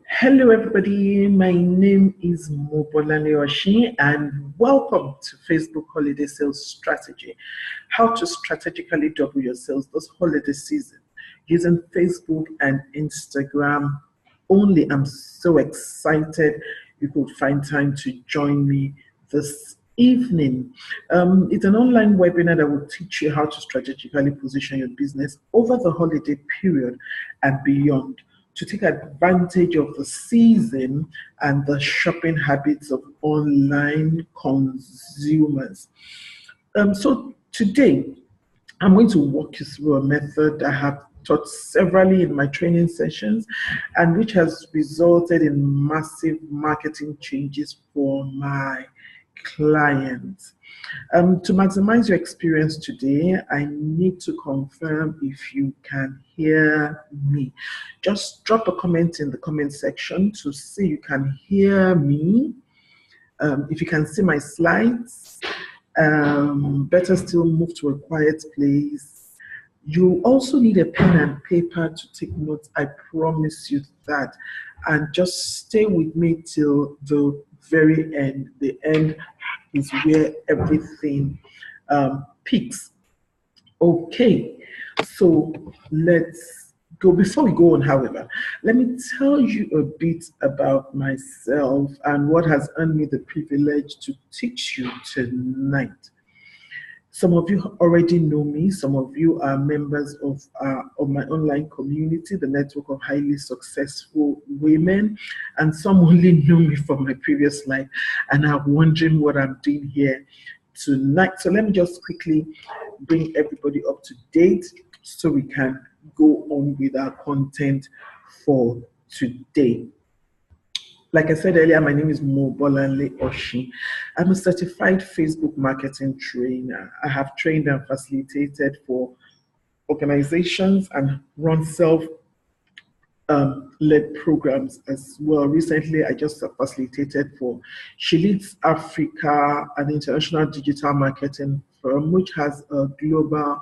Hello, everybody. My name is Mobolale Oshi, and welcome to Facebook Holiday Sales Strategy. How to strategically double your sales this holiday season using Facebook and Instagram only. I'm so excited you could find time to join me this evening. It's an online webinar that will teach you how to strategically position your business over the holiday period and beyond, to take advantage of the season and the shopping habits of online consumers. So today, I'm going to walk you through a method I have taught severally in my training sessions and which has resulted in massive marketing changes for my clients. To maximize your experience today, I need to confirm if you can hear me. Just drop a comment in the comment section to say you can hear me. If you can see my slides, better still, move to a quiet place. You also need a pen and paper to take notes. I promise you that. And just stay with me till the very end. The end is where everything peaks. Okay, so let's go. Before we go on, however, let me tell you a bit about myself and what has earned me the privilege to teach you tonight. Some of you already know me. Some of you are members of my online community, the network of highly successful women, and some only know me from my previous life and are wondering what I'm doing here tonight. So let me just quickly bring everybody up to date so we can go on with our content for today. Like I said earlier, my name is Mobolale Oshi. I'm a certified Facebook marketing trainer. I have trained and facilitated for organizations and run self-led programs as well. Recently, I just facilitated for She Leads Africa, an international digital marketing firm which has a global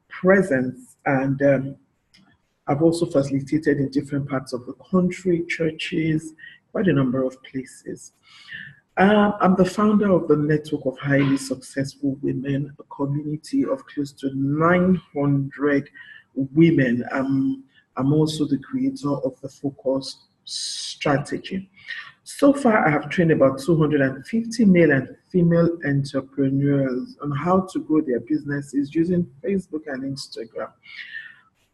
presence, and I've also facilitated in different parts of the country, churches, quite a number of places. I'm the founder of the Network of Highly Successful Women, a community of close to 900 women. I'm also the creator of the Focus Strategy. So far, I have trained about 250 male and female entrepreneurs on how to grow their businesses using Facebook and Instagram,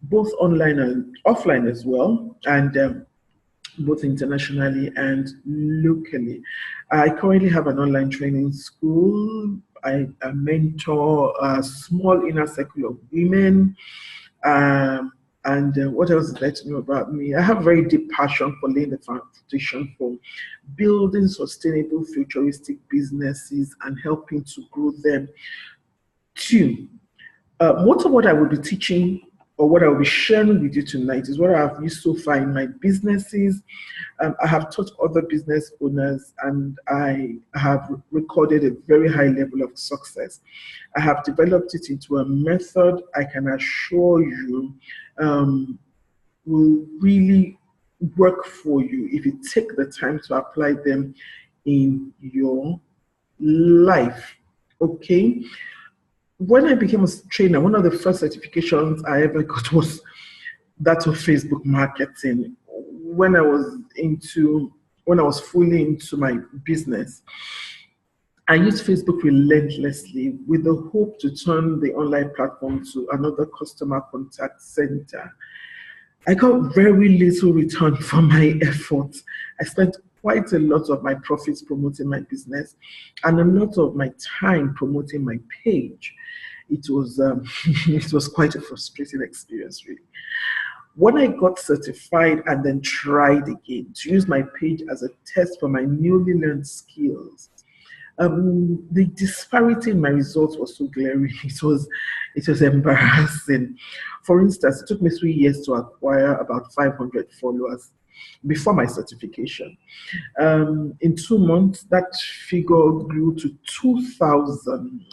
both online and offline as well, and both internationally and locally. I currently have an online training school. I mentor a small inner circle of women. And what else is there to know about me? I have a very deep passion for laying the foundation for building sustainable futuristic businesses and helping to grow them too. Most of what I will be teaching or what I will be sharing with you tonight is what I have used so far in my businesses. I have taught other business owners and I have recorded a very high level of success. I have developed it into a method I can assure you will really work for you if you take the time to apply them in your life. Okay? When I became a trainer, one of the first certifications I ever got was that of Facebook marketing. When I was fully into my business, I used Facebook relentlessly with the hope to turn the online platform to another customer contact center. I got very little return for my efforts. I spent quite a lot of my profits promoting my business and a lot of my time promoting my page. It was it was quite a frustrating experience, really. When I got certified and then tried again to use my page as a test for my newly learned skills, the disparity in my results was so glaring. It was embarrassing. For instance, it took me 3 years to acquire about 500 followers before my certification. In 2 months, that figure grew to 2,000.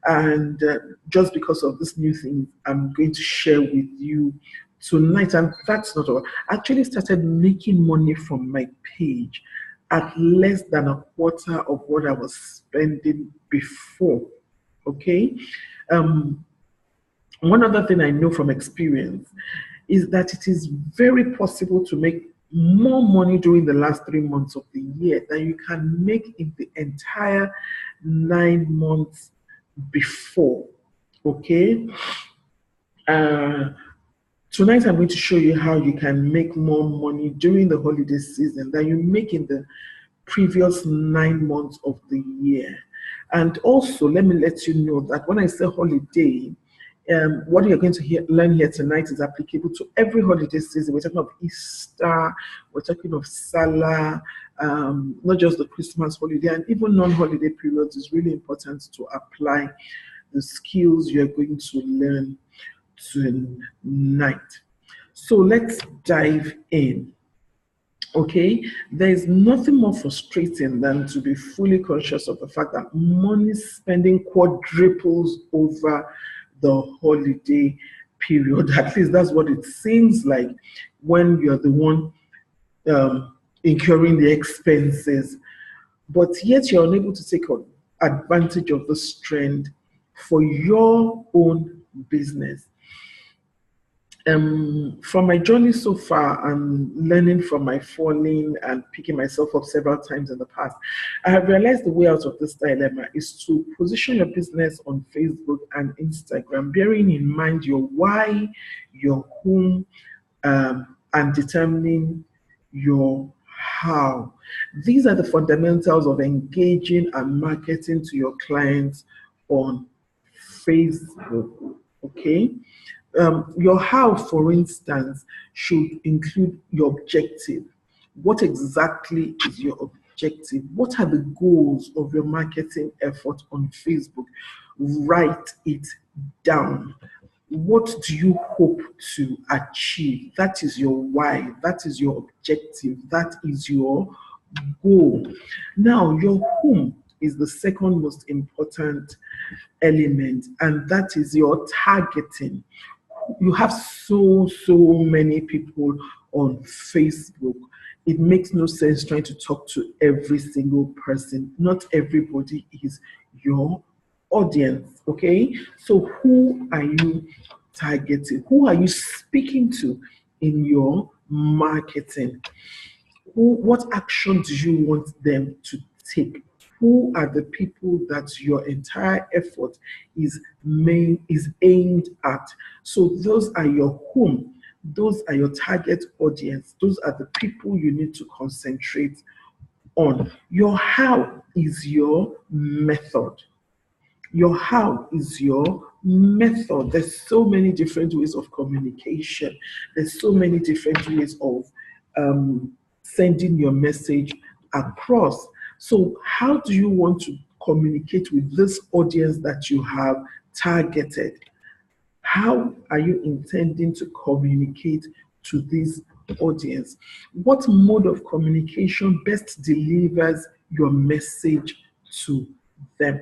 And just because of this new thing I'm going to share with you tonight, and that's not all. I actually started making money from my page at less than a quarter of what I was spending before. Okay. One other thing I know from experience is that it is very possible to make more money during the last 3 months of the year than you can make in the entire 9 months before. Okay. Tonight I'm going to show you how you can make more money during the holiday season than you make in the previous 9 months of the year. And also, let me let you know that when I say holiday, what you're going to learn here tonight is applicable to every holiday season. We're talking of Easter, we're talking of Salah, not just the Christmas holiday, and even non-holiday periods. Is really important to apply the skills you're going to learn tonight. So let's dive in. Okay, there's nothing more frustrating than to be fully conscious of the fact that money spending quadruples over the holiday period. At least that's what it seems like when you're the one incurring the expenses, but yet you're unable to take advantage of this trend for your own business. From my journey so far and learning from my falling and picking myself up several times in the past, I have realized the way out of this dilemma is to position your business on Facebook and Instagram, bearing in mind your why, your whom, and determining your how. These are the fundamentals of engaging and marketing to your clients on Facebook. Okay. Your how, for instance, should include your objective. What exactly is your objective? What are the goals of your marketing effort on Facebook? Write it down. What do you hope to achieve? That is your why. That is your objective. That is your goal. Now, your whom is the second most important element, and that is your targeting. You have so many people on Facebook. It makes no sense trying to talk to every single person. Not everybody is your audience. Okay, so who are you targeting? Who are you speaking to in your marketing? What action do you want them to take? Who are the people that your entire effort is aimed at? So those are your whom. Those are your target audience. Those are the people you need to concentrate on. Your how is your method. Your how is your method. There's so many different ways of communication. There's so many different ways of sending your message across. So how do you want to communicate with this audience that you have targeted? How are you intending to communicate to this audience? What mode of communication best delivers your message to them?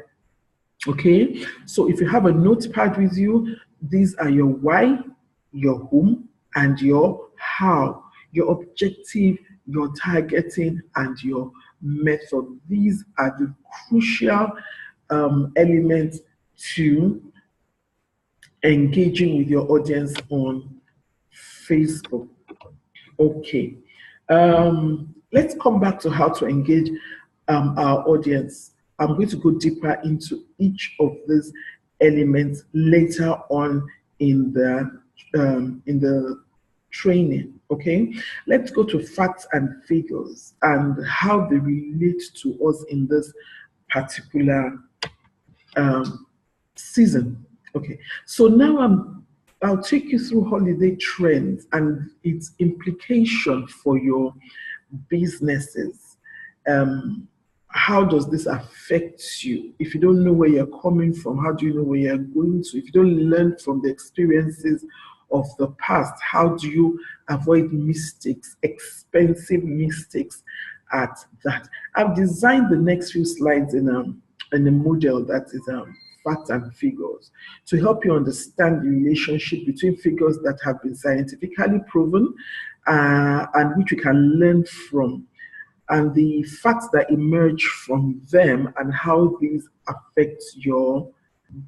Okay, so if you have a notepad with you, these are your why, your whom, and your how, your objective, your targeting, and your method. These are the crucial elements to engaging with your audience on Facebook. Okay, let's come back to how to engage our audience. I'm going to go deeper into each of these elements later on in the training. Okay, let's go to facts and figures and how they relate to us in this particular season. Okay, so now I'll take you through holiday trends and its implication for your businesses. How does this affect you? If you don't know where you're coming from, how do you know where you're going to? If you don't learn from the experiences of the past, how do you avoid mistakes, expensive mistakes at that? I've designed the next few slides in a model that is facts and figures to help you understand the relationship between figures that have been scientifically proven and which you can learn from, and the facts that emerge from them and how these affect your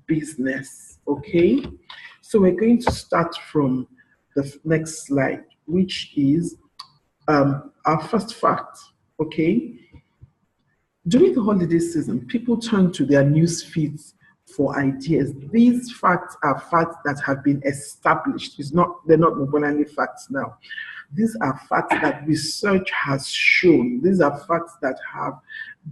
business. Okay, so we're going to start from the next slide, which is our first fact. Okay, during the holiday season, people turn to their news feeds for ideas. These facts are facts that have been established. They're not Mobolani facts now. These are facts that research has shown. These are facts that have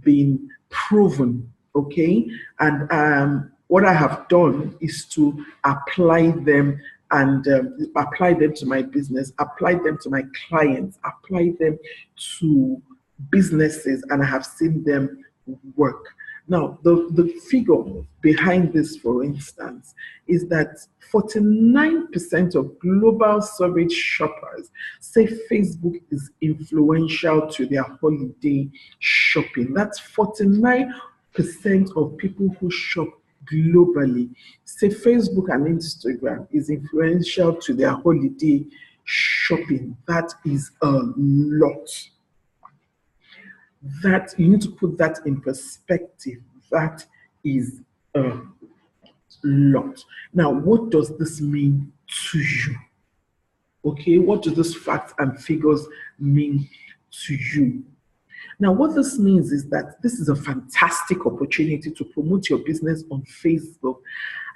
been proven. Okay, and what I have done is to apply them and apply them to my business, apply them to my clients, apply them to businesses, and I have seen them work. Now, the figure behind this, for instance, is that 49% of global surveyed shoppers say Facebook is influential to their holiday shopping. That's 49% of people who shop globally say Facebook and Instagram is influential to their holiday shopping. That is a lot. That you need to put that in perspective. That is a lot. Now, what does this mean to you? Okay, what do these facts and figures mean to you? Now, what this means is that this is a fantastic opportunity to promote your business on Facebook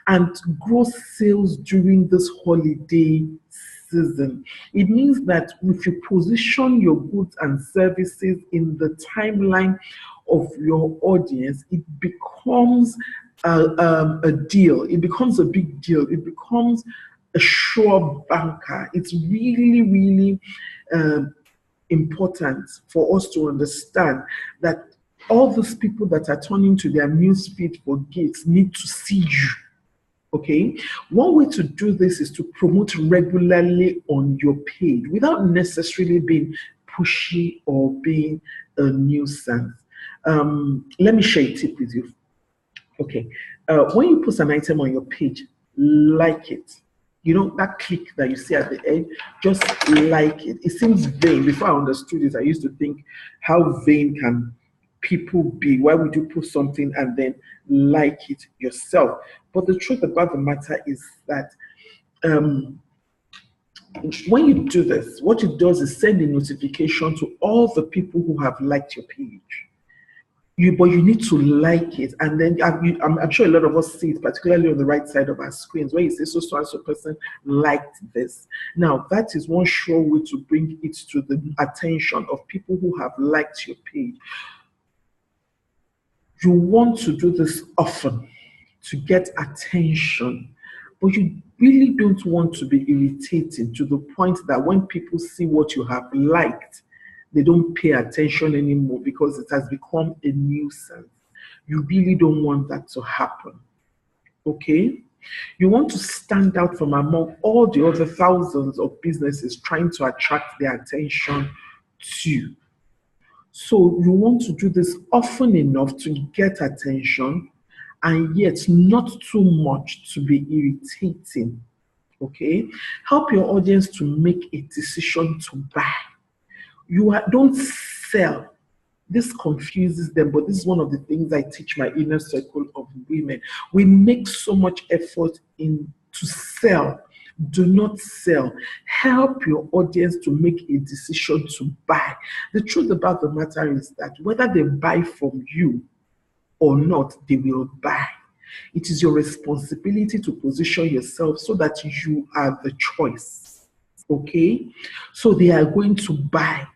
and grow sales during this holiday season. It means that if you position your goods and services in the timeline of your audience, it becomes a deal. It becomes a big deal. It becomes a sure banker. It's really, really important for us to understand that all those people that are turning to their newsfeed for gigs need to see you. Okay, one way to do this is to promote regularly on your page without necessarily being pushy or being a nuisance. Let me share a tip with you. Okay, when you post an item on your page, like it. You know, that click that you see at the end, just like it. It seems vain. Before I understood it, I used to think, how vain can people be? Why would you put something and then like it yourself? But the truth about the matter is that when you do this, what it does is send a notification to all the people who have liked your page. But you need to like it, and then I'm sure a lot of us see it, particularly on the right side of our screens, where you say so and so person liked this. Now, that is one sure way to bring it to the attention of people who have liked your page. You want to do this often to get attention, but you really don't want to be irritating to the point that when people see what you have liked, they don't pay attention anymore because it has become a nuisance. You really don't want that to happen. Okay? You want to stand out from among all the other thousands of businesses trying to attract their attention to you. So you want to do this often enough to get attention, and yet not too much to be irritating. Okay? Help your audience to make a decision to buy. Don't sell. This confuses them, but this is one of the things I teach my inner circle of women. We make so much effort to sell. Do not sell. Help your audience to make a decision to buy. The truth about the matter is that whether they buy from you or not, they will buy. It is your responsibility to position yourself so that you are the choice. Okay? So they are going to buy.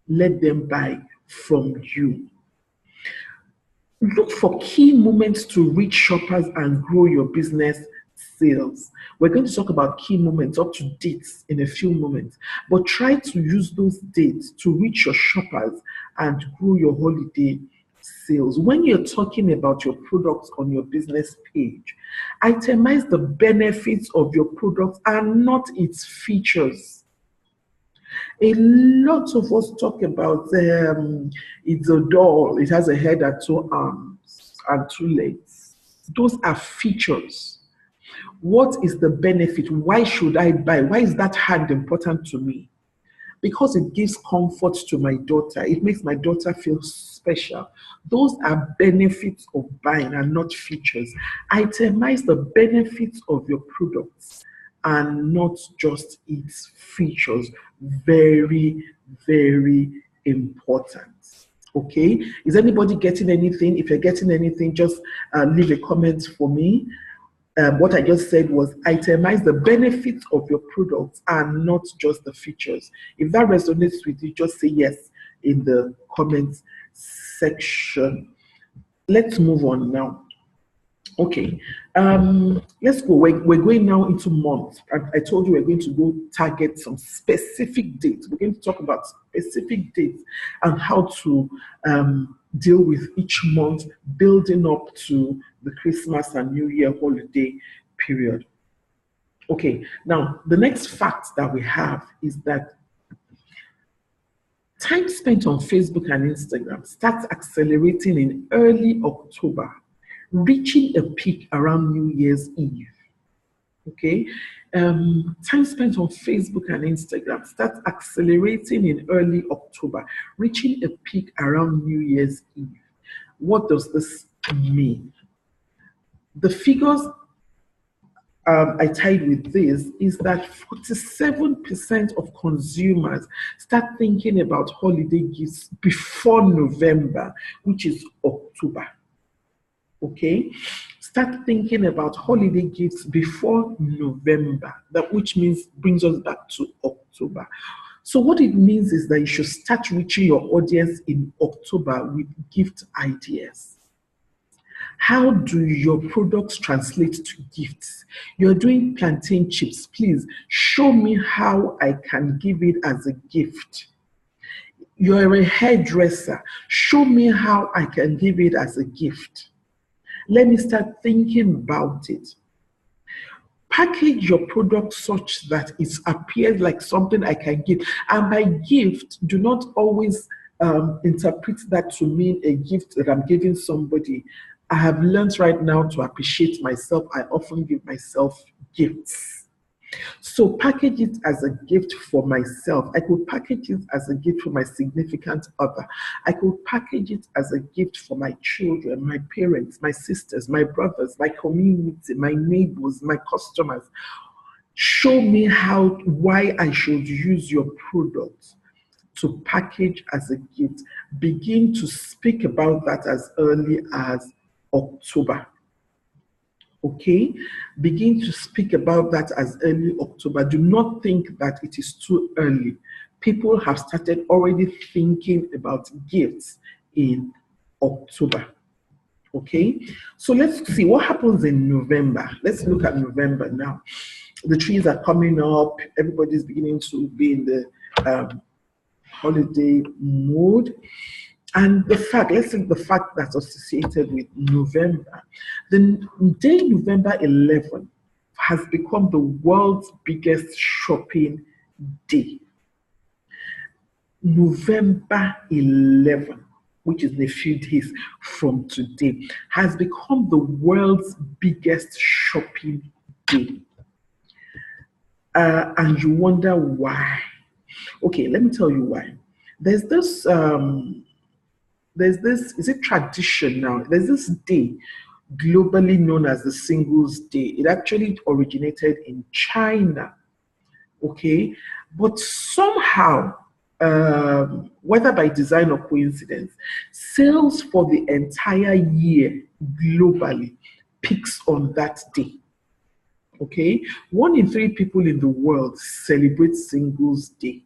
Let them buy from you. Look for key moments to reach shoppers and grow your business sales. We're going to talk about key moments, up to dates, in a few moments, but try to use those dates to reach your shoppers and grow your holiday sales. When you're talking about your products on your business page, itemize the benefits of your products and not its features. A lot of us talk about it's a doll. It has a head and two arms and two legs. Those are features. What is the benefit? Why should I buy? Why is that hand important to me? Because it gives comfort to my daughter. It makes my daughter feel special. Those are benefits of buying and not features. Itemize the benefits of your products and not just its features. Very, very important. Okay, is anybody getting anything? If you're getting anything, just leave a comment for me. What I just said was itemize the benefits of your products and not just the features. If that resonates with you, just say yes in the comments section. Let's move on now. Okay, let's go. We're going now into months. I told you we're going to go target some specific dates. We're going to talk about specific dates and how to deal with each month, building up to the Christmas and New Year holiday period. Okay, now the next fact that we have is that time spent on Facebook and Instagram starts accelerating in early October, reaching a peak around New Year's Eve. Okay, time spent on Facebook and Instagram starts accelerating in early October, reaching a peak around New Year's Eve. What does this mean? The figures I tied with this is that 47% of consumers start thinking about holiday gifts before November, which is October. Okay, start thinking about holiday gifts before November, which means brings us back to October. So what it means is that you should start reaching your audience in October with gift ideas. How do your products translate to gifts? You're doing plantain chips. Please show me how I can give it as a gift. You're a hairdresser. Show me how I can give it as a gift. Let me start thinking about it. Package your product such that it appears like something I can give. And by gift, do not always interpret that to mean a gift that I'm giving somebody. I have learned right now to appreciate myself. I often give myself gifts. So package it as a gift for myself. I could package it as a gift for my significant other. I could package it as a gift for my children, my parents, my sisters, my brothers, my community, my neighbors, my customers. Show me why I should use your product to package as a gift. Begin to speak about that as early as October. Okay, begin to speak about that as early October. Do not think that it is too early. People have started already thinking about gifts in October. Okay, so let's see what happens in November. Let's look at November now. The trees are coming up. Everybody's beginning to be in the holiday mood. And let's take the fact that's associated with November. The day November 11 has become the world's biggest shopping day. November 11, which is in a few days from today, has become the world's biggest shopping day. And you wonder why. Okay, let me tell you why. There's this is it tradition now? There's this day globally known as the Singles Day. It actually originated in China, okay? But somehow, whether by design or coincidence, sales for the entire year globally peaks on that day, okay? 1 in 3 people in the world celebrate Singles Day.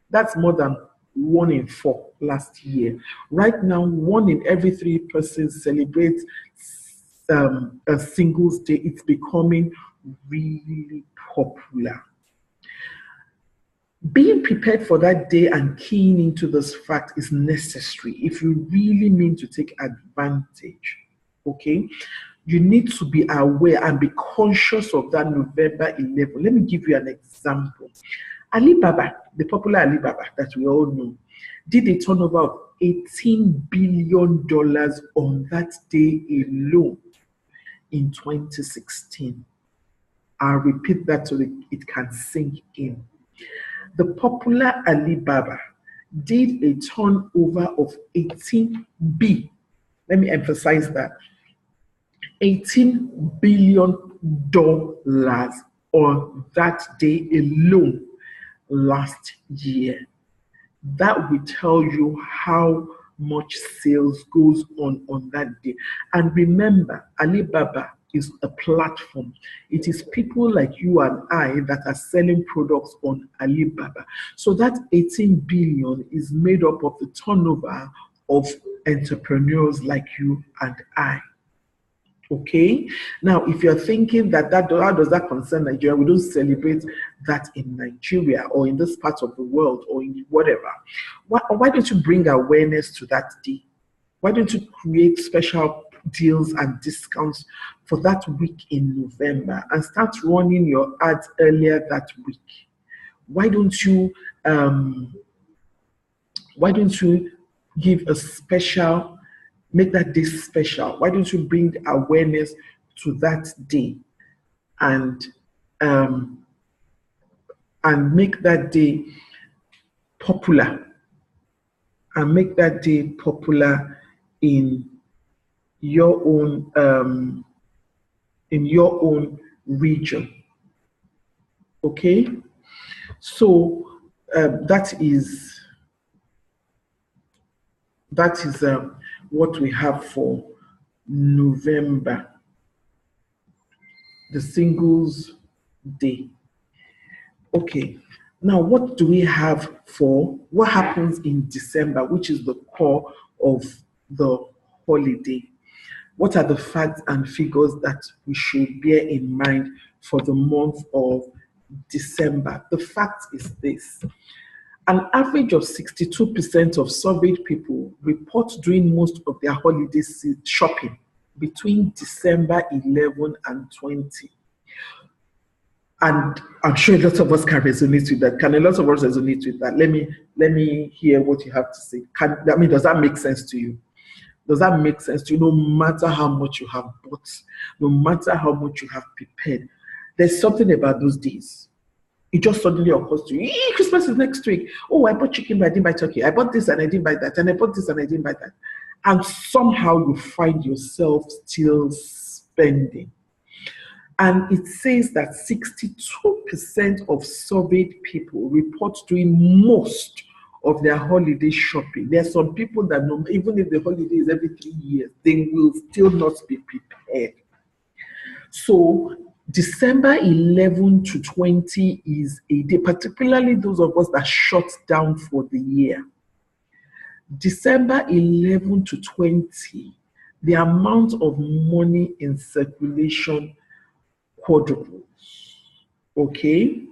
That's more than 1 in 4 last year. Right now, 1 in every 3 persons celebrates a Singles Day. It's becoming really popular. Being prepared for that day and keying into this fact is necessary if you really mean to take advantage. Okay? You need to be aware and be conscious of that November 11. Let me give you an example. Alibaba, the popular Alibaba that we all know, did a turnover of $18 billion on that day alone. in 2016. I'll repeat that so that it can sink in. The popular Alibaba did a turnover of 18 let me emphasize that, $18 billion on that day alone last year. That will tell you how much sales goes on that day. And remember, Alibaba is a platform. It is people like you and I that are selling products on Alibaba. So that 18 billion is made up of the turnover of entrepreneurs like you and I. Okay. Now, if you're thinking that how does that concern Nigeria? We don't celebrate that in Nigeria or in this part of the world or in whatever. Why don't you bring awareness to that day? Why don't you create special deals and discounts for that week in November and start running your ads earlier that week? Why don't you give a special, make that day special? Why don't you bring awareness to that day and make that day popular, and make that day popular in your own region? Okay, so that is what we have for November, the Singles Day. Okay, now what do we have for what happens in December, which is the core of the holiday? What are the facts and figures that we should bear in mind for the month of December? The fact is this: an average of 62% of surveyed people report doing most of their holiday shopping between December 11 and 20. And I'm sure a lot of us can resonate with that. Can a lot of us resonate with that? Let me hear what you have to say. Does that make sense to you? Does that make sense to you? No matter how much you have bought, no matter how much you have prepared, there's something about those days. It just suddenly occurs to you, Christmas is next week. Oh, I bought chicken, but I didn't buy turkey. I bought this and I didn't buy that. And I bought this and I didn't buy that. And somehow you find yourself still spending. And it says that 62% of surveyed people report doing most of their holiday shopping. There are some people that even if the holiday is every 3 years, they will still not be prepared. So December 11 to 20 is a day, particularly those of us that shut down for the year. December 11 to 20, the amount of money in circulation quadruples. Okay?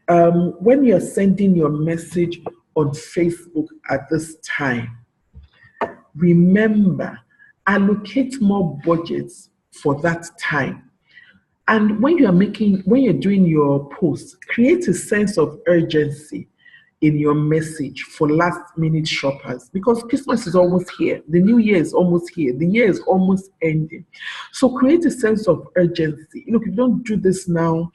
When you're sending your message on Facebook at this time, remember, allocate more budgets for that time. And when you're doing your post, create a sense of urgency in your message for last minute shoppers, because Christmas is almost here. The new year is almost here. The year is almost ending. So create a sense of urgency. Look, if you don't do this now,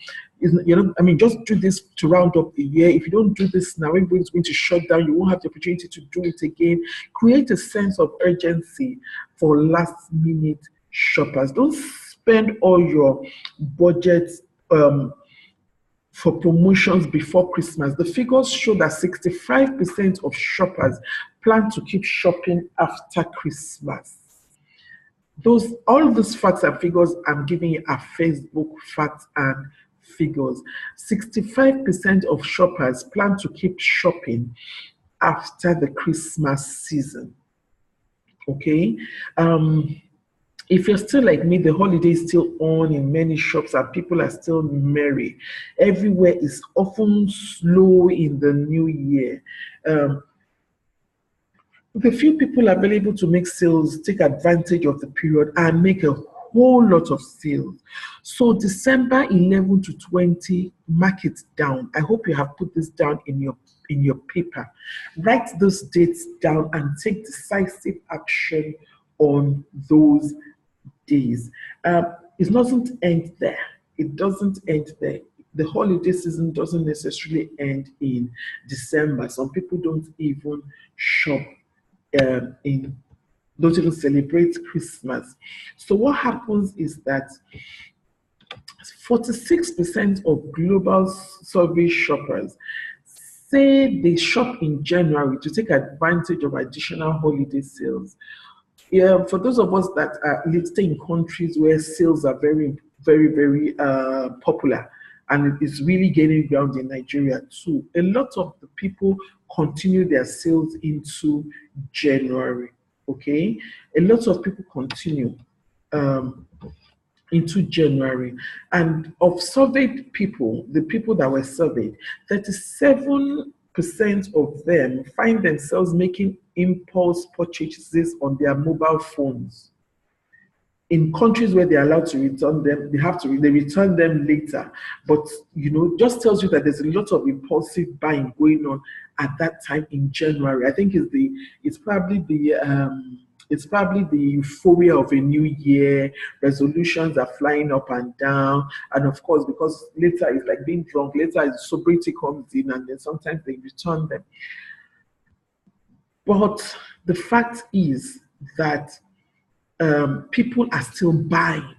just do this to round up the year. If you don't do this now, everybody's going to shut down. You won't have the opportunity to do it again. Create a sense of urgency for last minute shoppers. Don't spend all your budgets for promotions before Christmas. The figures show that 65% of shoppers plan to keep shopping after Christmas. All of those facts and figures I'm giving you are Facebook facts and figures. 65% of shoppers plan to keep shopping after the Christmas season. Okay? If you're still like me, the holiday is still on in many shops and people are still merry. Everywhere is often slow in the new year. The few people available to make sales take advantage of the period and make a whole lot of sales. So December 11 to 20, mark it down. I hope you have put this down in your paper. Write those dates down and take decisive action on those days. it doesn't end there. It doesn't end there. The holiday season doesn't necessarily end in December. Some people don't even shop in don't even celebrate Christmas. So what happens is that 46% of global survey shoppers say they shop in January to take advantage of additional holiday sales. Yeah, for those of us that stay in countries where sales are very, very, very popular, and it is really gaining ground in Nigeria too, a lot of the people continue their sales into January. Okay, a lot of people continue um, into January, and of surveyed people, the people that were surveyed, 37% of them find themselves making impulse purchases on their mobile phones. In countries where they're allowed to return them, they return them later. But just tells you that there's a lot of impulsive buying going on at that time in January. I think it's probably the euphoria of a new year. Resolutions are flying up and down, and of course, because later it's like being drunk. Later, sobriety comes in, and then sometimes they return them. But the fact is that people are still buying.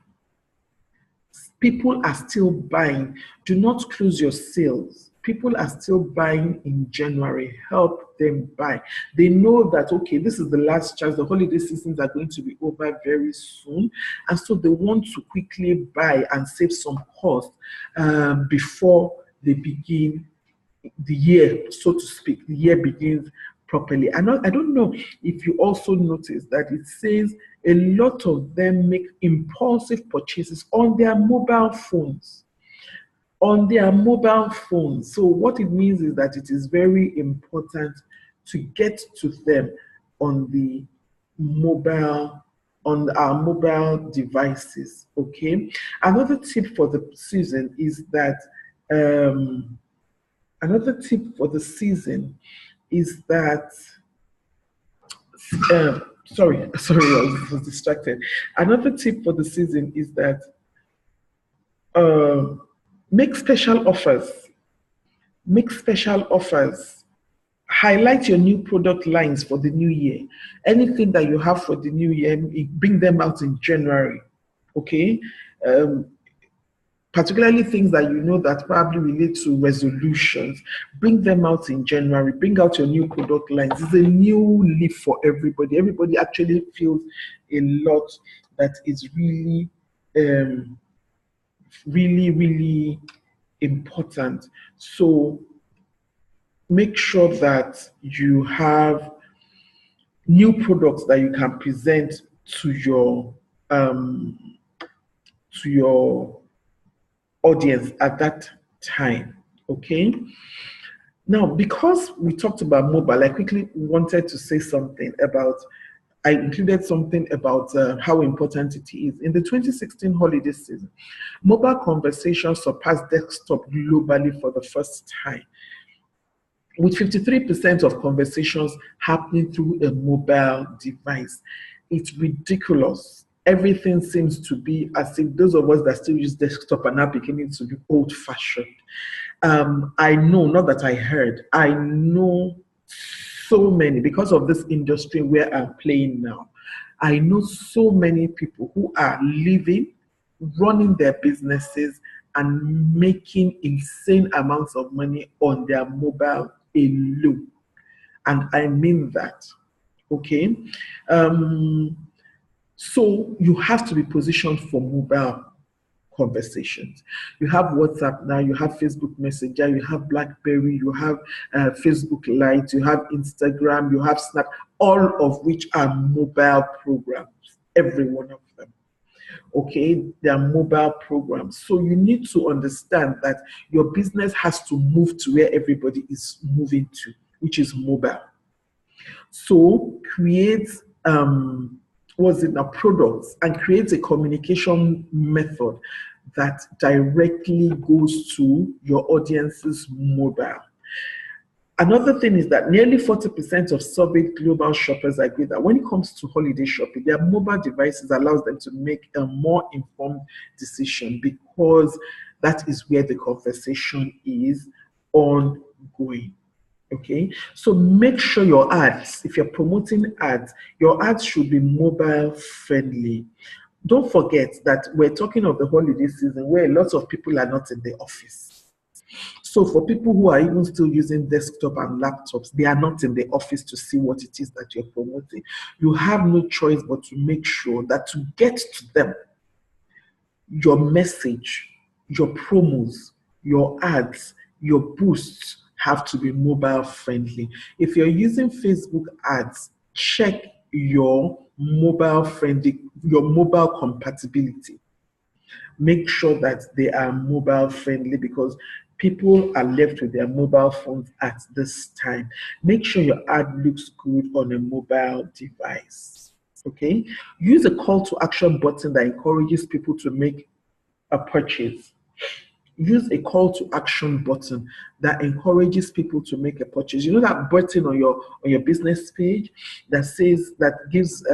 People are still buying. Do not close your sales. People are still buying in January. Help them buy. They know that, okay, this is the last chance. The holiday seasons are going to be over very soon. And so they want to quickly buy and save some cost before they begin the year, so to speak. The year begins properly. I don't know if you also notice that it says a lot of them make impulsive purchases on their mobile phones. On their mobile phones. So what it means is that it is very important to get to them on our mobile devices. Okay. Another tip for the season is that sorry, I was distracted. Another tip for the season is that make special offers. Make special offers. Highlight your new product lines for the new year. Anything that you have for the new year, bring them out in January. Okay? Particularly things that that probably relate to resolutions, bring them out in January. Bring out your new product lines. It's a new leaf for everybody. Everybody actually feels a lot that is really, really, really important. So make sure that you have new products that you can present to your audience at that time. Okay. Now, because we talked about mobile, I quickly wanted to say something about. I included something about how important it is. In the 2016 holiday season, mobile conversations surpassed desktop globally for the first time, with 53% of conversations happening through a mobile device. It's ridiculous. Everything seems to be as if those of us that still use desktop are now beginning to be old-fashioned. I know, not that I heard, I know so many, because of this industry where I'm playing now, I know so many people who are living, running their businesses, and making insane amounts of money on their mobile alone. And I mean that. Okay. So you have to be positioned for mobile conversations. You have WhatsApp now, you have Facebook Messenger, you have BlackBerry, you have Facebook Lite, you have Instagram, you have Snap, all of which are mobile programs, every one of them. Okay, they are mobile programs. So you need to understand that your business has to move to where everybody is moving to, which is mobile. So create products and create a communication method that directly goes to your audience's mobile. Another thing is that nearly 40% of surveyed global shoppers agree that when it comes to holiday shopping, their mobile devices allows them to make a more informed decision, because that is where the conversation is ongoing. Okay, so make sure your ads, if you're promoting ads, your ads should be mobile friendly. Don't forget that we're talking of the holiday season where lots of people are not in the office. So for people who are even still using desktop and laptops, they are not in the office to see what it is that you're promoting. You have no choice but to make sure that to get to them, your message, your promos, your ads, your boosts have to be mobile friendly. If you're using Facebook ads, check your mobile friendly, your mobile compatibility. Make sure that they are mobile friendly, because people are left with their mobile phones at this time. Make sure your ad looks good on a mobile device. Okay, use a call to action button that encourages people to make a purchase. Use a call to action button that encourages people to make a purchase. You know that button on your business page that says, that gives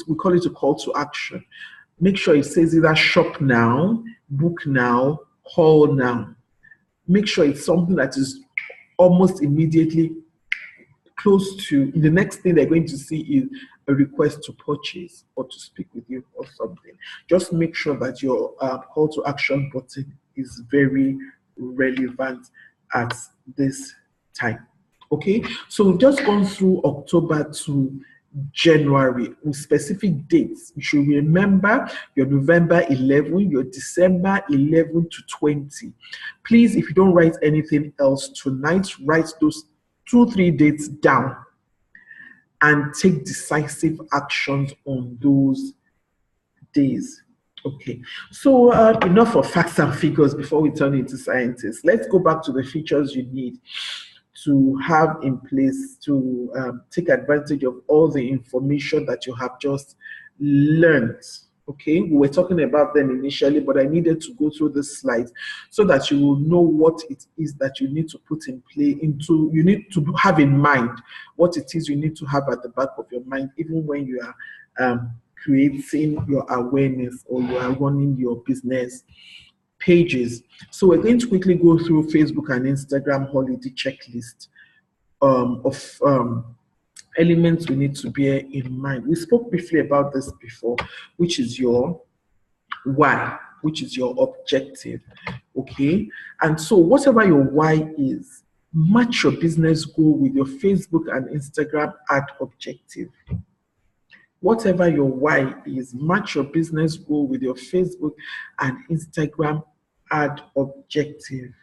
we call it a call to action. Make sure it says either shop now, book now, call now. Make sure it's something that is almost immediately close to the next thing they're going to see is a request to purchase or to speak with you or something. Just make sure that your call to action button is very relevant at this time. Okay, so we've just gone through October to January with specific dates. You should remember your November 11, your December 11 to 20. Please, if you don't write anything else tonight, write those 2-3 dates down and take decisive actions on those days. Okay, so enough of facts and figures before we turn into scientists. Let's go back to the features you need to have in place to take advantage of all the information that you have just learned. Okay, we were talking about them initially, but I needed to go through the slides so that you will know what it is that you need to put in play into, you need to have in mind what it is you need to have at the back of your mind, even when you are creating your awareness or you are running your business pages. So we're going to quickly go through Facebook and Instagram holiday checklist of elements we need to bear in mind. We spoke briefly about this before, which is your why, which is your objective. Okay, and so whatever your why is, match your business goal with your Facebook and Instagram ad objective. Whatever your why is, match your business goal with your Facebook and Instagram ad objective.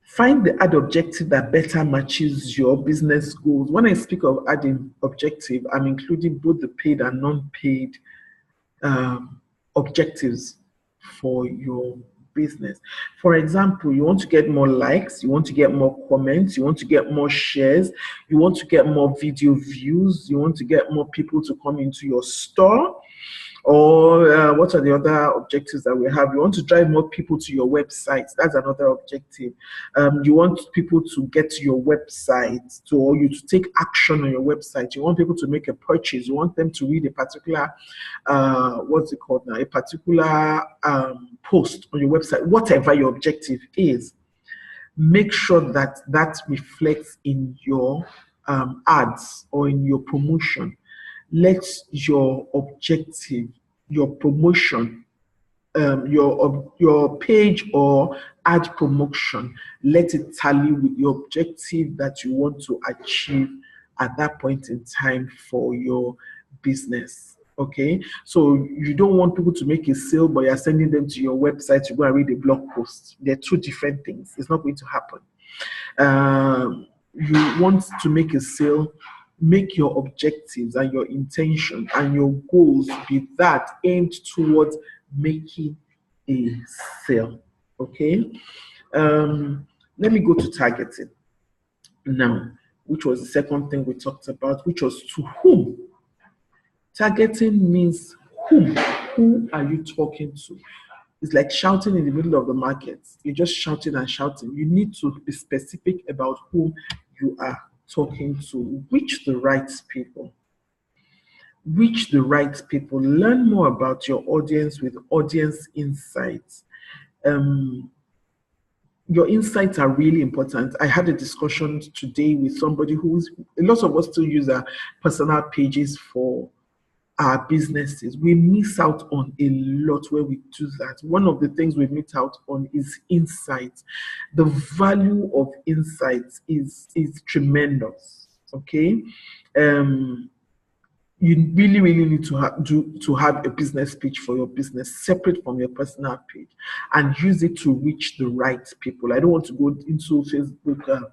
Find the ad objective that better matches your business goals. When I speak of ad objective, I'm including both the paid and non-paid objectives for your business. For example, you want to get more likes, you want to get more comments, you want to get more shares, you want to get more video views, you want to get more people to come into your store. Or what are the other objectives that we have? You want to drive more people to your website. That's another objective. You want people to get to your website, or you to take action on your website. You want people to make a purchase. You want them to read a particular, what's it called now? A particular post on your website. Whatever your objective is, make sure that that reflects in your ads or in your promotion. Let your objective, your promotion, your page or ad promotion, let it tally with your objective that you want to achieve at that point in time for your business. Okay, so you don't want people to make a sale, but you're sending them to your website to go and read a blog post. They're two different things. It's not going to happen. You want to make a sale, make your objectives and your intention and your goals be that aimed towards making a sale. Okay, let me go to targeting now, which was the second thing we talked about, which was to whom. Targeting means whom. Who are you talking to? It's like shouting in the middle of the market. You're just shouting and shouting. You need to be specific about whom you are talking to. Reach the right people. Reach the right people. Learn more about your audience with audience insights. Um, your insights are really important. I had a discussion today with somebody who's, a lot of us still use our personal pages for our businesses. We miss out on a lot where we do that. One of the things we miss out on is insights. The value of insights is tremendous. Okay. You really, really need to have a business page for your business separate from your personal page and use it to reach the right people. I don't want to go into Facebook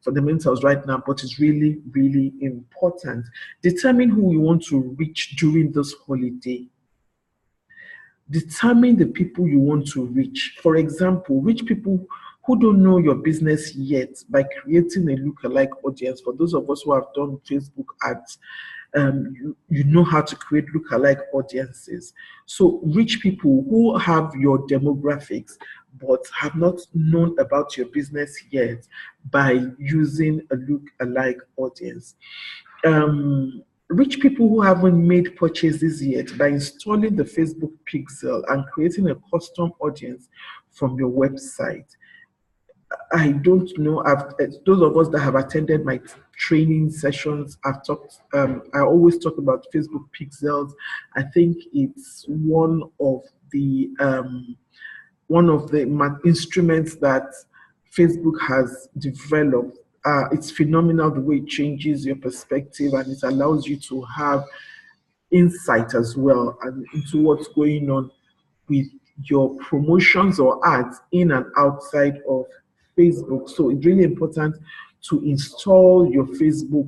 fundamentals right now, but it's really, really important. Determine who you want to reach during this holiday. Determine the people you want to reach. For example, reach people who don't know your business yet by creating a lookalike audience. For those of us who have done Facebook ads, you know how to create lookalike audiences. So reach people who have your demographics but have not known about your business yet by using a lookalike audience. Reach people who haven't made purchases yet by installing the Facebook Pixel and creating a custom audience from your website. I don't know. Those of us that have attended my training sessions, I've talked. I always talk about Facebook Pixels. I think it's one of the instruments that Facebook has developed. It's phenomenal the way it changes your perspective and it allows you to have insight as well and into what's going on with your promotions or ads in and outside of Facebook. So it's really important to install your Facebook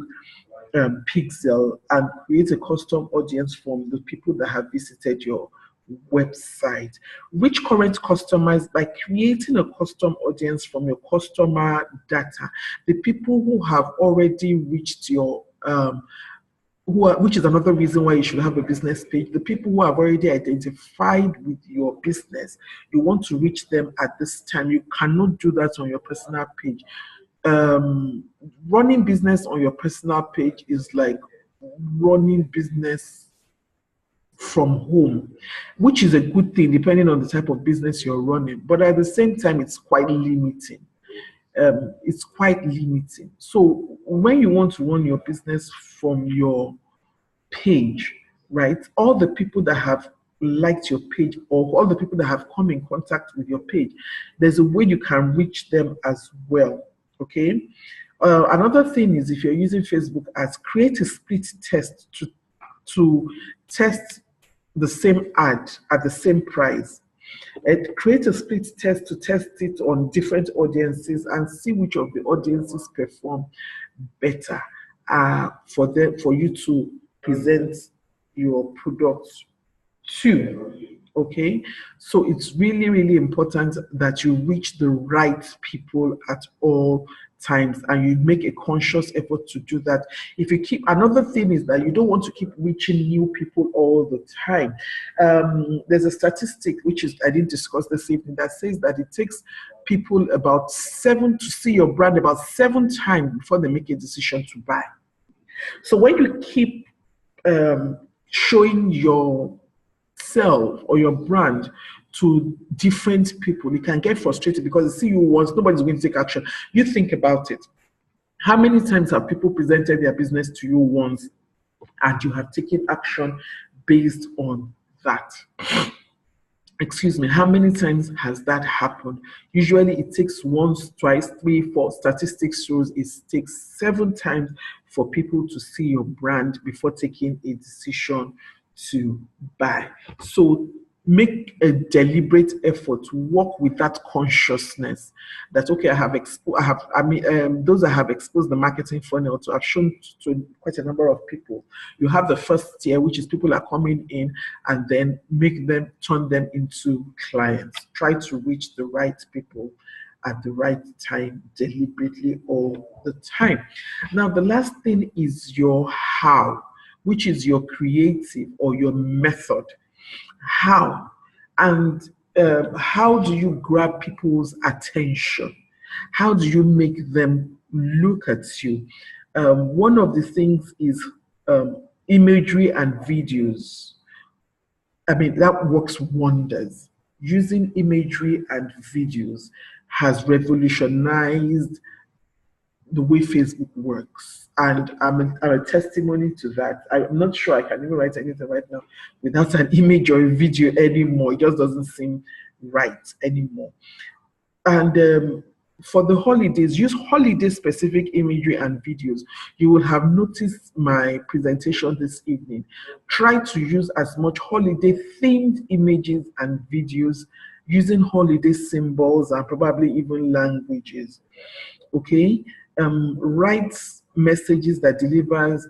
Pixel and create a custom audience from the people that have visited your website. Reach current customers by creating a custom audience from your customer data. The people who have already reached your which is another reason why you should have a business page. The people who have already identified with your business, you want to reach them at this time. You cannot do that on your personal page. Running business on your personal page is like running business from home, which is a good thing depending on the type of business you're running. But at the same time, it's quite limiting. So when you want to run your business from your page, right, all the people that have liked your page or all the people that have come in contact with your page, there's a way you can reach them as well. Okay. Another thing is if you're using Facebook ads, create a split test to test the same ad at the same price. Create a split test to test it on different audiences and see which of the audiences perform better for you to present your products to. Okay, so it's really, really important that you reach the right people at all times and you make a conscious effort to do that. If you keep, another thing is that you don't want to keep reaching new people all the time. There's a statistic which is I didn't discuss this evening that says that it takes people about to see your brand about 7 times before they make a decision to buy. So when you keep showing yourself or your brand to different people, you can get frustrated because they see you once, nobody's going to take action. You think about it. How many times have people presented their business to you once and you have taken action based on that? Excuse me, how many times has that happened? Usually it takes once, twice, 3, 4. Statistics shows it takes 7 times for people to see your brand before taking a decision to buy. So make a deliberate effort to work with that consciousness that, okay, those that have exposed the marketing funnel to have shown to quite a number of people. You have the first tier, which is people are coming in, and then turn them into clients. Try to reach the right people at the right time, deliberately all the time. Now, the last thing is your how, which is your creative or your method. How? And how do you grab people's attention? How do you make them look at you? One of the things is imagery and videos. I mean, that works wonders. Using imagery and videos has revolutionized the way Facebook works. And I'm a testimony to that. I'm not sure I can even write anything right now without an image or a video anymore. It just doesn't seem right anymore. And for the holidays, use holiday specific imagery and videos. You will have noticed my presentation this evening. Try to use as much holiday themed images and videos using holiday symbols and probably even languages. Okay, write messages that delivers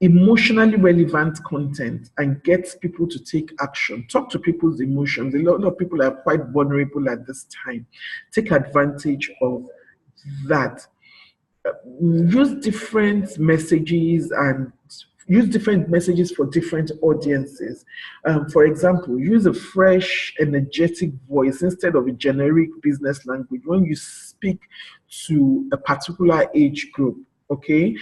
emotionally relevant content and gets people to take action. Talk to people's emotions. A lot of people are quite vulnerable at this time. Take advantage of that. Use different messages and use different messages for different audiences. For example, use a fresh, energetic voice instead of a generic business language when you speak to a particular age group. Okay.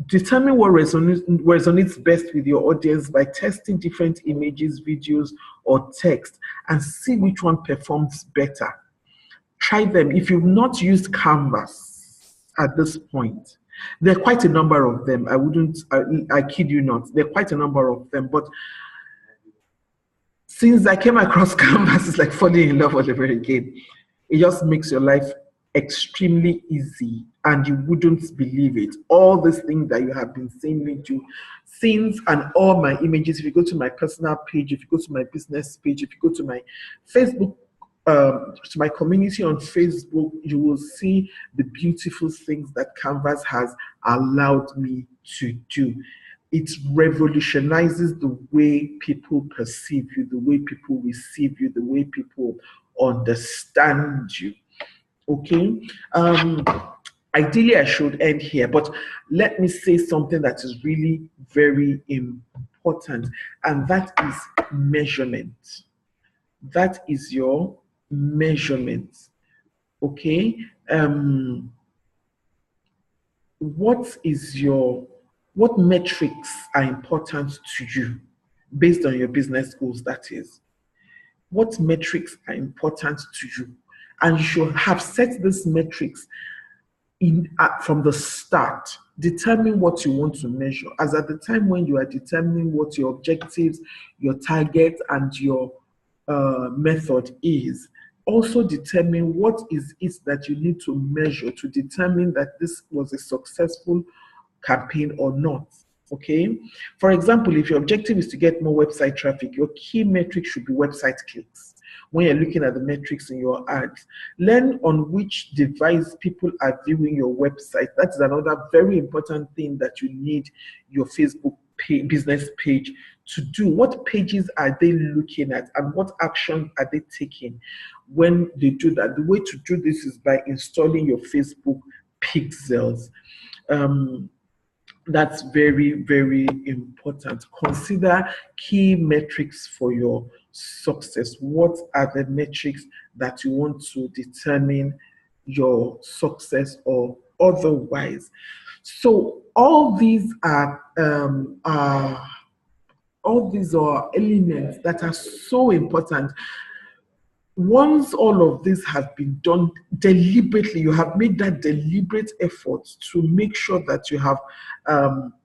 Determine what resonates best with your audience by testing different images, videos, or text and see which one performs better. Try them. If you've not used Canvas at this point, there are quite a number of them. I kid you not, there are quite a number of them. But since I came across Canvas, it's like falling in love all over again. It just makes your life extremely easy and you wouldn't believe it. All these things that you have been seeing me do, scenes and all my images, if you go to my personal page, if you go to my business page, if you go to my Facebook, to my community on Facebook, you will see the beautiful things that Canvas has allowed me to do. It revolutionizes the way people perceive you, the way people receive you, the way people understand you. Okay. Ideally, I should end here, but let me say something that is really very important, and that is measurement. That is your measurement. Okay. What metrics are important to you based on your business goals? That is, what metrics are important to you? And you should have set these metrics from the start. Determine what you want to measure. As at the time when you are determining what your objectives, your target, and your method is, also determine what is it that you need to measure to determine that this was a successful campaign or not. Okay. For example, if your objective is to get more website traffic, your key metric should be website clicks. When you're looking at the metrics in your ads, learn on which device people are viewing your website. That is another very important thing that you need your Facebook business page to do. What pages are they looking at and what action are they taking when they do that? The way to do this is by installing your Facebook pixels. That's very, very important. Consider key metrics for your success. What are the metrics that you want to determine your success or otherwise? So all these are elements that are so important. Once all of this has been done deliberately, you have made that deliberate effort to make sure that you have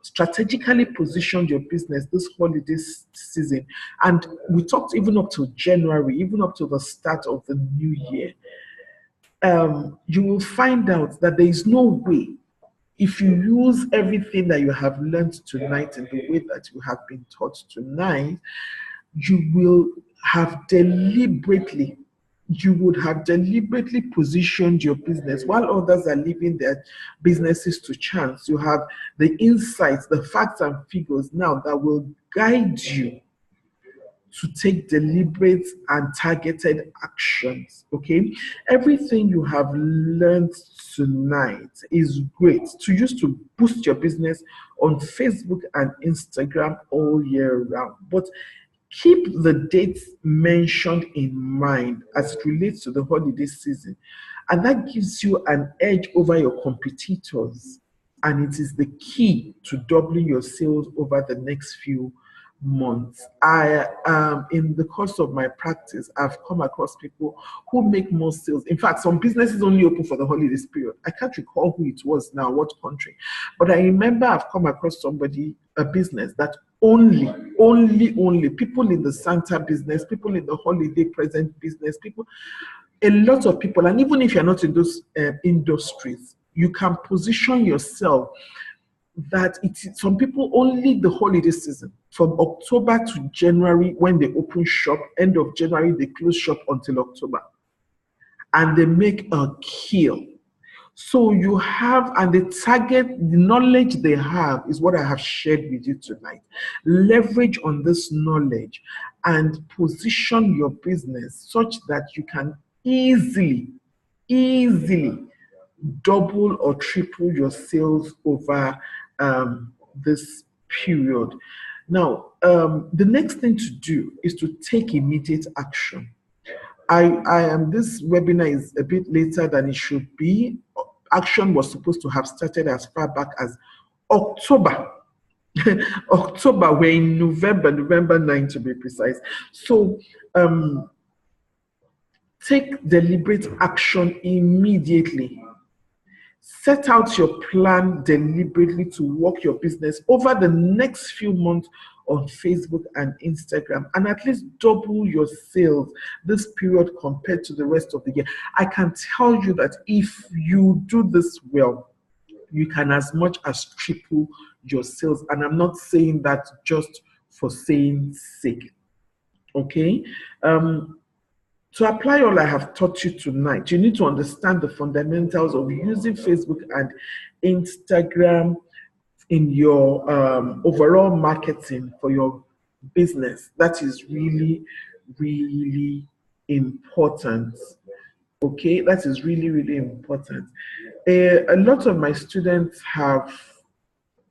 strategically positioned your business this holiday season. And we talked even up to January, even up to the start of the new year. You will find out that there is no way, if you use everything that you have learned tonight in the way that you have been taught tonight, you would have deliberately positioned your business while others are leaving their businesses to chance. You have the insights, the facts and figures now that will guide you to take deliberate and targeted actions. Okay, everything you have learned tonight is great to use to boost your business on Facebook and Instagram all year round, but Keep the dates mentioned in mind as it relates to the holiday season, and that gives you an edge over your competitors. And it is the key to doubling your sales over the next few months. In the course of my practice, I've come across people who make more sales. In fact, some businesses only open for the holidays period. I can't recall who it was now, what country, but I remember I've come across somebody, a business that only people in the Santa business, people in the holiday present business, people, a lot of people, and even if you're not in those industries, you can position yourself that it's some people only the holiday season from October to January when they open shop, end of January they close shop until October, and they make a kill. So you have, and the target, the knowledge they have is what I have shared with you tonight. Leverage on this knowledge and position your business such that you can easily double or triple your sales over this period. Now, the next thing to do is to take immediate action. This webinar is a bit later than it should be. Action was supposed to have started as far back as October. October, we're in November 9 to be precise. So take deliberate action immediately. Set out your plan deliberately to work your business over the next few months on Facebook and Instagram, and at least double your sales this period compared to the rest of the year. I can tell you that if you do this well, you can as much as triple your sales. And I'm not saying that just for saying sake. Okay? To apply all I have taught you tonight, you need to understand the fundamentals of using Facebook and Instagram in your overall marketing for your business. That is really, really important. Okay, that is really, really important. A lot of my students have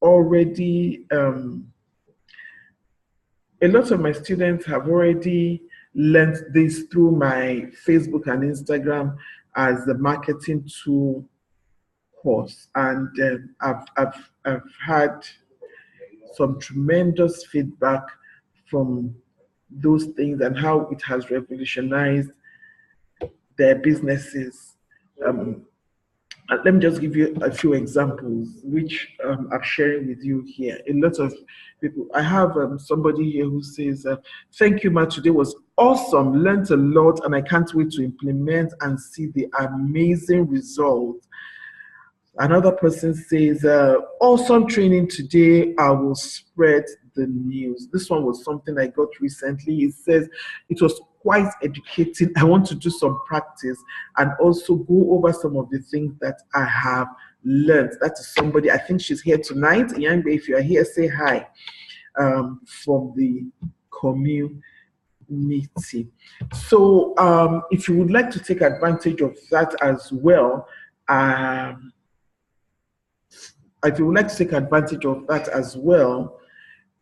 already learned this through my Facebook and Instagram as the marketing tool course, and I've had some tremendous feedback from those things and how it has revolutionized their businesses. Let me just give you a few examples, which I'm sharing with you here. A lot of people, I have somebody here who says, thank you, Ma, today was awesome, learned a lot, and I can't wait to implement and see the amazing results. Another person says, awesome training today, I will spread the news. This one was something I got recently. It says, it was quite educating. I want to do some practice and also go over some of the things that I have learned. That is somebody, I think she's here tonight. Yangbe, if you are here, say hi from the community. So if you would like to take advantage of that as well,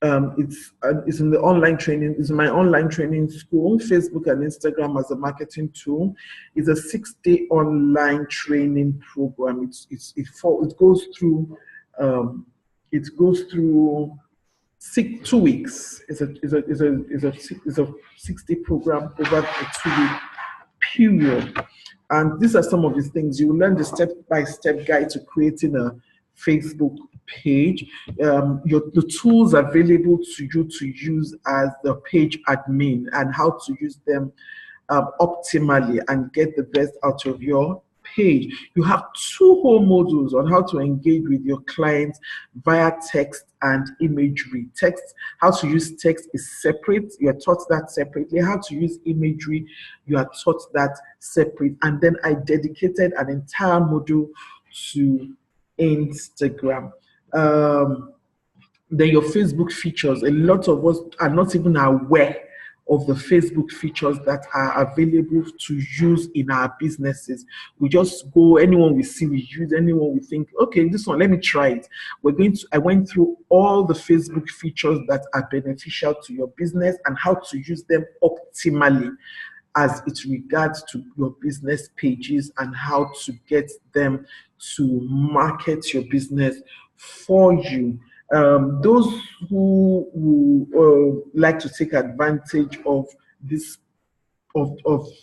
it's in the online training. It's my online training school, Facebook and Instagram as a marketing tool. It's a 6-day online training program. It goes through 2 weeks. It's a 6-day program over a 2-week period. And these are some of the things you will learn: the step-by-step guide to creating a Facebook page, the tools available to you to use as the page admin, and how to use them optimally and get the best out of your page. You have 2 whole modules on how to engage with your clients via text and imagery. Text, how to use text is separate. You are taught that separately. How to use imagery, you are taught that separate. And then I dedicated an entire module to Instagram. Then your Facebook features. A lot of us are not even aware of the Facebook features that are available to use in our businesses. We just go, anyone we see, we use, anyone we think, okay, this one, let me try it. I went through all the Facebook features that are beneficial to your business and how to use them optimally as it regards to your business pages and how to get them to market your business for you. Those who like to take advantage of this, who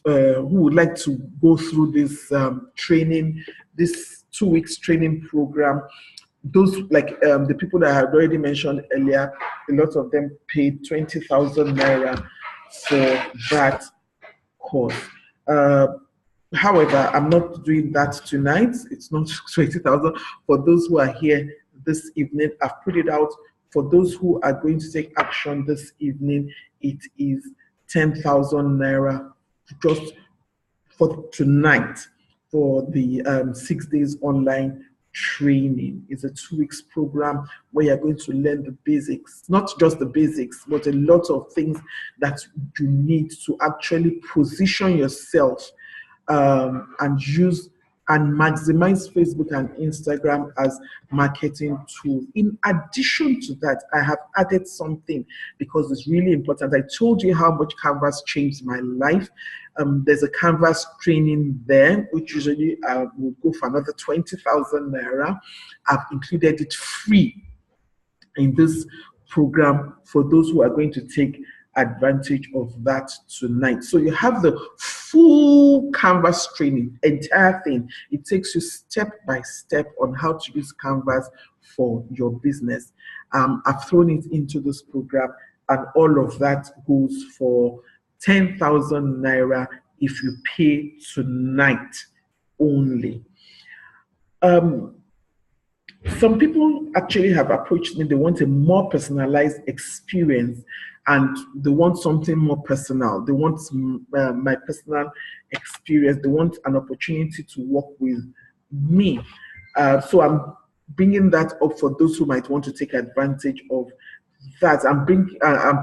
would like to go through this training, this 2 weeks training program, those like the people that I had already mentioned earlier, a lot of them paid 20,000 naira for that course. However, I'm not doing that tonight. It's not 20,000. For those who are here this evening, I've put it out. For those who are going to take action this evening, it is 10,000 naira just for tonight for the 6 days online training. It's a 2 weeks program where you're going to learn the basics, not just the basics, but a lot of things that you need to actually position yourself and use and maximize Facebook and Instagram as marketing tools. In addition to that, I have added something because it's really important. I told you how much Canvas changed my life. There's a Canvas training there, which usually will go for another 20,000 naira. I've included it free in this program for those who are going to take advantage of that tonight. So you have the full Canvas training, entire thing. It takes you step by step on how to use Canvas for your business. I've thrown it into this program, and all of that goes for 10,000 naira if you pay tonight only. Some people actually have approached me. They want a more personalized experience and they want something more personal. They want my personal experience. They want an opportunity to work with me. So I'm bringing that up for those who might want to take advantage of that. I'm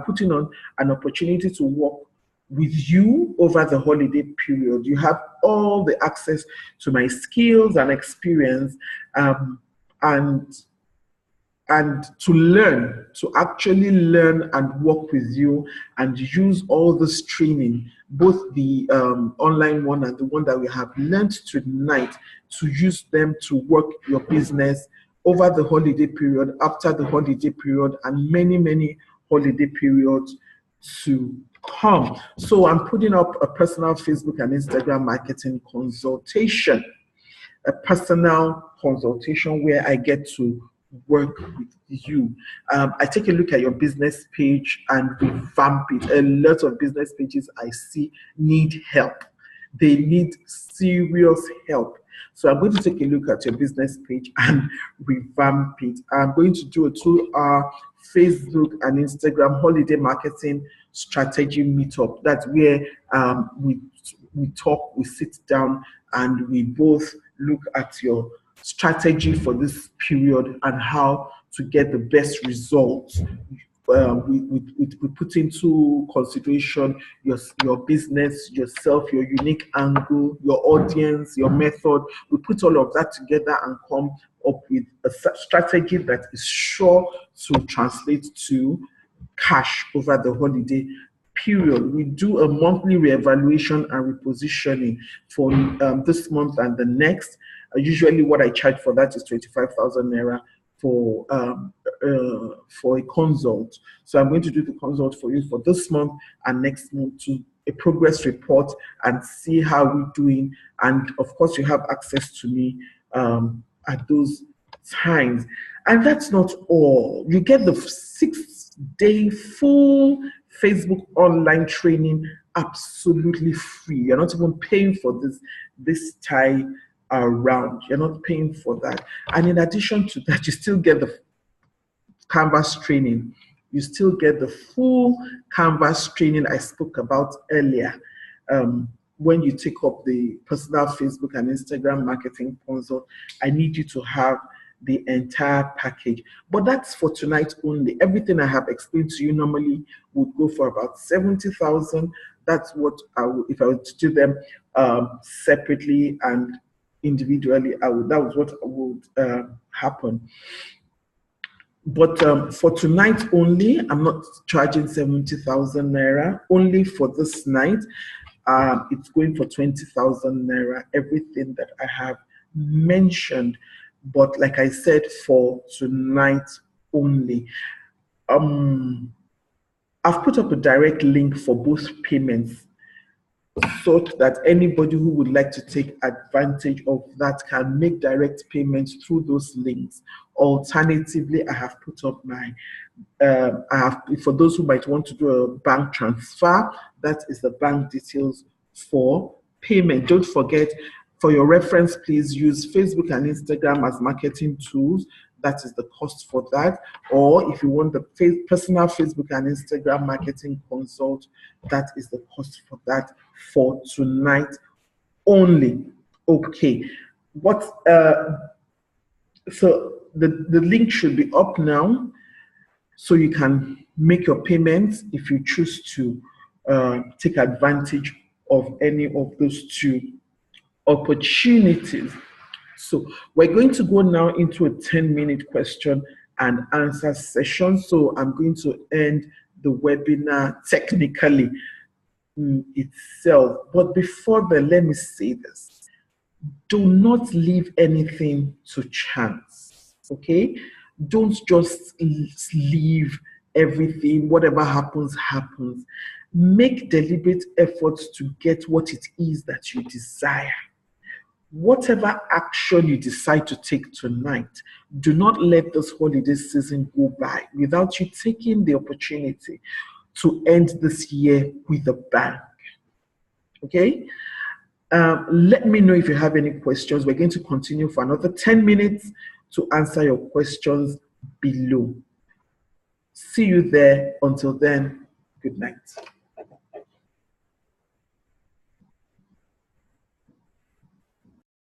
putting on an opportunity to work with you over the holiday period. You have all the access to my skills and experience, and to learn, to actually learn and work with you and use all this training, both the online one and the one that we have learned tonight, to use them to work your business over the holiday period, after the holiday period, and many, many holiday periods to come. So I'm putting up a personal Facebook and Instagram marketing consultation, a personal consultation where I get to work with you. I take a look at your business page and revamp it. A lot of business pages I see need help. They need serious help. So I'm going to take a look at your business page and revamp it. I'm going to do a 2-hour Facebook and Instagram holiday marketing strategy meetup. That's where we talk, we sit down, and we both look at your strategy for this period and how to get the best results. We put into consideration your business, yourself, your unique angle, your audience, your method. We put all of that together and come up with a strategy that is sure to translate to cash over the holiday period. We do a monthly reevaluation and repositioning for this month and the next. Usually what I charge for that is 25,000 naira for a consult. So I'm going to do the consult for you for this month and next month, to a progress report and see how we're doing. And of course, you have access to me at those times. And that's not all. You get the 6-day full Facebook online training absolutely free. You're not even paying for this time around. You're not paying for that. And in addition to that, you still get the Canvas training. You still get the full Canvas training I spoke about earlier. When you take up the personal Facebook and Instagram marketing consult, I need you to have the entire package. But that's for tonight only. Everything I have explained to you normally would go for about 70,000. That's what I would, if I were to do them separately and individually, that was what would happen. But for tonight only, I'm not charging 70,000 naira. Only for this night, it's going for 20,000 naira. Everything that I have mentioned, but like I said, for tonight only. I've put up a direct link for both payments, so that anybody who would like to take advantage of that can make direct payments through those links. Alternatively, I have put up my, for those who might want to do a bank transfer, that is the bank details for payment. Don't forget, for your reference, please use Facebook and Instagram as marketing tools. That is the cost for that. Or if you want the personal Facebook and Instagram marketing consult, that is the cost for that for tonight only. Okay. What? So the link should be up now, so you can make your payments if you choose to take advantage of any of those two opportunities. So we're going to go now into a 10-minute question and answer session. So I'm going to end the webinar technically itself. But before then, let me say this. Do not leave anything to chance, okay? Don't just leave everything, whatever happens, happens. Make deliberate efforts to get what it is that you desire. Whatever action you decide to take tonight, do not let this holiday season go by without you taking the opportunity to end this year with a bang. Okay? Let me know if you have any questions. We're going to continue for another 10 minutes to answer your questions below. See you there. Until then, good night.